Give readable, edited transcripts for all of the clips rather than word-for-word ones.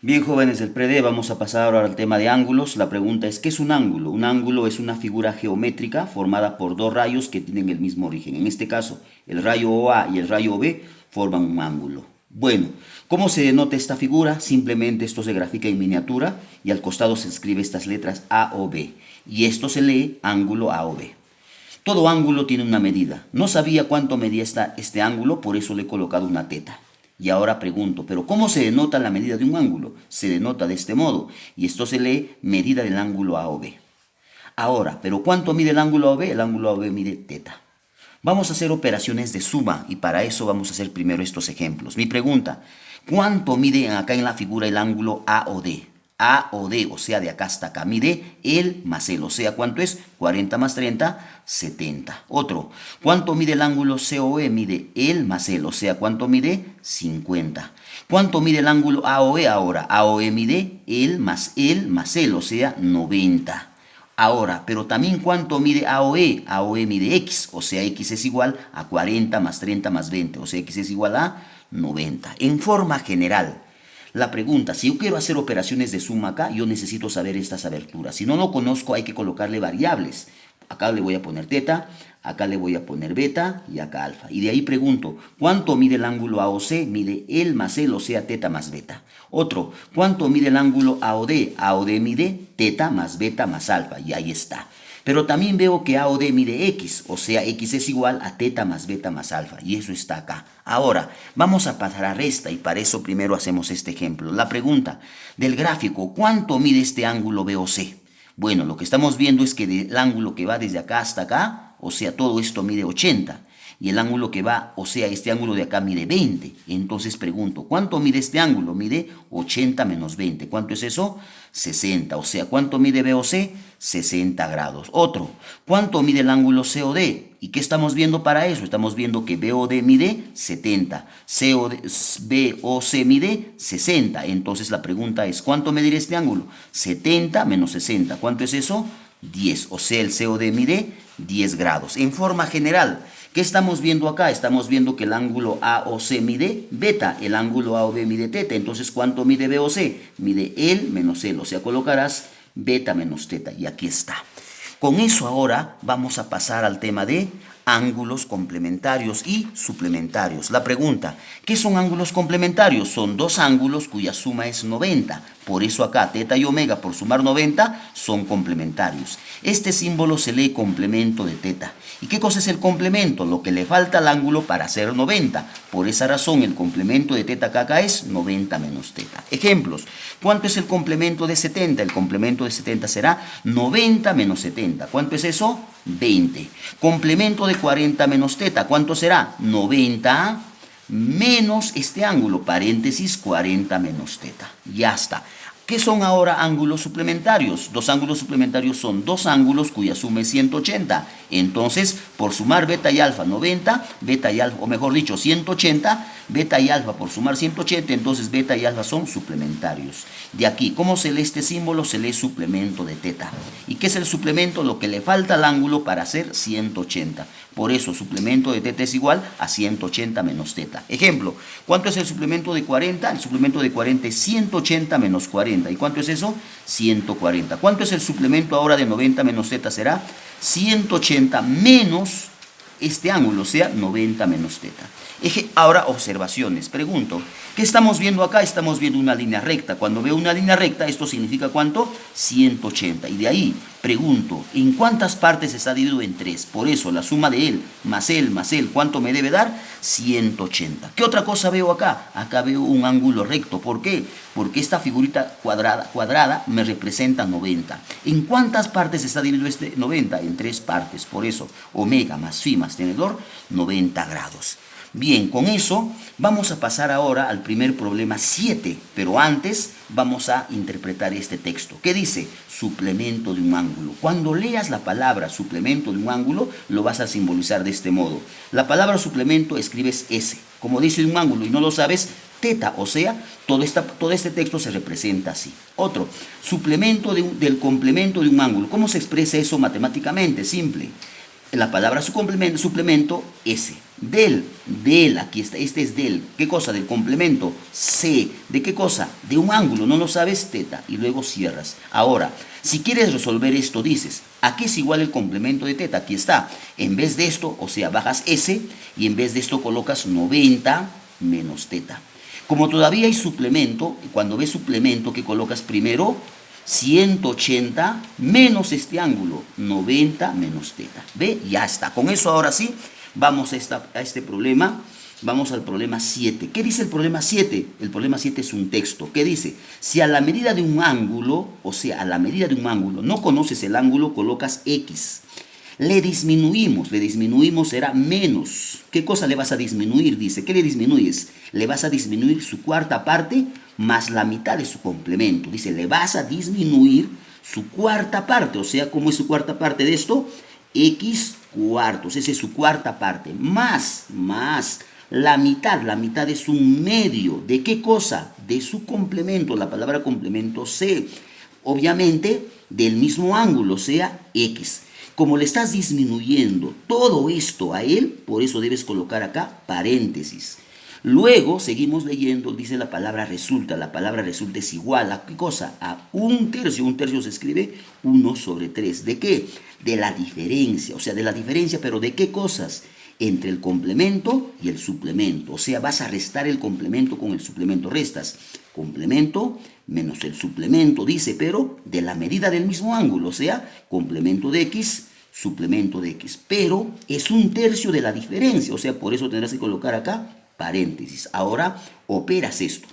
Bien, jóvenes del PRD, vamos a pasar ahora al tema de ángulos. La pregunta es, ¿qué es un ángulo? Un ángulo es una figura geométrica formada por dos rayos que tienen el mismo origen. En este caso, el rayo OA y el rayo OB forman un ángulo. Bueno, ¿cómo se denota esta figura? Simplemente esto se grafica en miniatura y al costado se escribe estas letras A o B. Y esto se lee ángulo A o B. Todo ángulo tiene una medida. No sabía cuánto medía este ángulo, por eso le he colocado una teta. Y ahora pregunto, ¿pero cómo se denota la medida de un ángulo? Se denota de este modo, y esto se lee medida del ángulo A o B. Ahora, ¿pero cuánto mide el ángulo A o B? El ángulo A o B mide teta. Vamos a hacer operaciones de suma, y para eso vamos a hacer primero estos ejemplos. Mi pregunta, ¿cuánto mide acá en la figura el ángulo A o D? A o D, o sea, de acá hasta acá, mide el más el, o sea, ¿cuánto es? 40 más 30, 70. Otro, ¿cuánto mide el ángulo COE? Mide el más el, o sea, ¿cuánto mide? 50. ¿Cuánto mide el ángulo AOE ahora? AOE mide el más el, o sea, 90. Ahora, pero también ¿cuánto mide AOE? AOE mide X, o sea, X es igual a 40 más 30 más 20, o sea, X es igual a 90. En forma general, la pregunta, si yo quiero hacer operaciones de suma acá, yo necesito saber estas aberturas. Si no lo conozco, hay que colocarle variables. Acá le voy a poner teta, acá le voy a poner beta y acá alfa. Y de ahí pregunto, ¿cuánto mide el ángulo AOC? Mide el más el, o sea, teta más beta. Otro, ¿cuánto mide el ángulo AOD? AOD mide teta más beta más alfa. Y ahí está. Pero también veo que AOD mide X, o sea, X es igual a teta más beta más alfa, y eso está acá. Ahora, vamos a pasar a resta, y para eso primero hacemos este ejemplo. La pregunta del gráfico, ¿cuánto mide este ángulo BOC? Bueno, lo que estamos viendo es que el ángulo que va desde acá hasta acá, o sea, todo esto mide 80. Y el ángulo que va, o sea, este ángulo de acá mide 20. Entonces pregunto, ¿cuánto mide este ángulo? Mide 80 menos 20. ¿Cuánto es eso? 60. O sea, ¿cuánto mide BOC? 60 grados. Otro, ¿cuánto mide el ángulo COD? ¿Y qué estamos viendo para eso? Estamos viendo que BOD mide 70, BOC mide 60. Entonces la pregunta es, ¿cuánto medirá este ángulo? 70 menos 60. ¿Cuánto es eso? 10. O sea, el COD mide 10 grados. En forma general, ¿qué estamos viendo acá? Estamos viendo que el ángulo AOC mide beta, el ángulo AOB mide teta. Entonces, ¿cuánto mide BOC? Mide el menos el, o sea, colocarás beta menos teta, y aquí está. Con eso ahora vamos a pasar al tema de ángulos complementarios y suplementarios. La pregunta, ¿qué son ángulos complementarios? Son dos ángulos cuya suma es 90. Por eso acá teta y omega por sumar 90 son complementarios. Este símbolo se lee complemento de teta. ¿Y qué cosa es el complemento? Lo que le falta al ángulo para hacer 90. Por esa razón el complemento de teta acá es 90 menos teta. Ejemplos. ¿Cuánto es el complemento de 70? El complemento de 70 será 90 menos 70. ¿Cuánto es eso? 20. Complemento de 40 menos teta. ¿Cuánto será? 90 menos este ángulo, paréntesis, 40 menos teta. Ya está. ¿Qué son ahora ángulos suplementarios? Dos ángulos suplementarios son dos ángulos cuya suma es 180. Entonces, por sumar beta y alfa 90, beta y alfa, o mejor dicho, 180, beta y alfa por sumar 180, entonces beta y alfa son suplementarios. De aquí, ¿cómo se lee este símbolo? Se lee suplemento de teta. ¿Y qué es el suplemento? Lo que le falta al ángulo para hacer 180. Por eso, suplemento de teta es igual a 180 menos teta. Ejemplo, ¿cuánto es el suplemento de 40? El suplemento de 40 es 180 menos 40. ¿Y cuánto es eso? 140. ¿Cuánto es el suplemento ahora de 90 menos teta? Será 180 menos este ángulo, o sea, 90 menos teta. Ahora, observaciones. Pregunto, ¿qué estamos viendo acá? Estamos viendo una línea recta. Cuando veo una línea recta, esto significa ¿cuánto? 180. Y de ahí, pregunto, ¿en cuántas partes está dividido? En 3. Por eso, la suma de él, más él, ¿cuánto me debe dar? 180. ¿Qué otra cosa veo acá? Acá veo un ángulo recto. ¿Por qué? Porque esta figurita cuadrada me representa 90. ¿En cuántas partes está dividido este 90? En 3 partes. Por eso, omega más phi más tenedor, 90 grados. Bien, con eso vamos a pasar ahora al primer problema 7, pero antes vamos a interpretar este texto. ¿Qué dice? Suplemento de un ángulo. Cuando leas la palabra suplemento de un ángulo, lo vas a simbolizar de este modo. La palabra suplemento escribes S. Como dice de un ángulo y no lo sabes, teta, o sea, todo este texto se representa así. Otro, suplemento del complemento de un ángulo. ¿Cómo se expresa eso matemáticamente? Simple. La palabra suplemento, S. Del, aquí está, este es del. ¿Qué cosa? Del complemento, C. ¿De qué cosa? De un ángulo, no lo sabes, teta. Y luego cierras. Ahora, si quieres resolver esto, dices, ¿a qué es igual el complemento de teta? Aquí está. En vez de esto, o sea, bajas S y en vez de esto colocas 90 menos teta. Como todavía hay suplemento, cuando ves suplemento, ¿qué colocas primero? 180 menos este ángulo, 90 menos teta. ¿Ve? Ya está. Con eso ahora sí, vamos a este problema. Vamos al problema 7. ¿Qué dice el problema 7? El problema 7 es un texto. ¿Qué dice? Si a la medida de un ángulo, o sea, a la medida de un ángulo, no conoces el ángulo, colocas X. Le disminuimos será menos. ¿Qué cosa le vas a disminuir? Dice, ¿qué le disminuyes? Le vas a disminuir su cuarta parte más la mitad de su complemento. Dice, le vas a disminuir su cuarta parte. O sea, ¿cómo es su cuarta parte de esto? X cuartos. Esa es su cuarta parte. Más la mitad es un medio. ¿De qué cosa? De su complemento. La palabra complemento C. Obviamente, del mismo ángulo, sea X. Como le estás disminuyendo todo esto a él, por eso debes colocar acá paréntesis. Luego, seguimos leyendo, dice la palabra resulta. La palabra resulta es igual a ¿qué cosa? A un tercio. Un tercio se escribe 1 sobre 3. ¿De qué? De la diferencia. O sea, de la diferencia, pero ¿de qué cosas? Entre el complemento y el suplemento. O sea, vas a restar el complemento con el suplemento. Restas complemento menos el suplemento, dice, pero de la medida del mismo ángulo. O sea, complemento de X, suplemento de X. Pero es un tercio de la diferencia. O sea, por eso tendrás que colocar acá paréntesis. Ahora operas esto.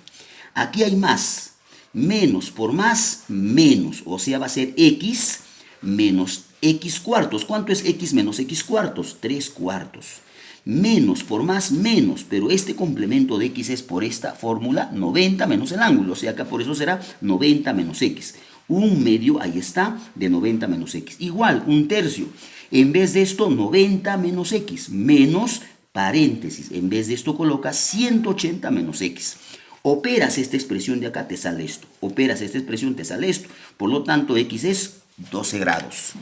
Aquí hay más. Menos por más, menos. O sea, va a ser X menos X cuartos. ¿Cuánto es X menos X cuartos? 3 cuartos. Menos por más, menos. Pero este complemento de X es por esta fórmula 90 menos el ángulo. O sea, acá por eso será 90 menos X. Un medio, ahí está, de 90 menos X. Igual, un tercio. En vez de esto, 90 menos X. Menos paréntesis. En vez de esto colocas 180 menos X. Operas esta expresión de acá, te sale esto. Operas esta expresión, te sale esto. Por lo tanto, X es 12 grados.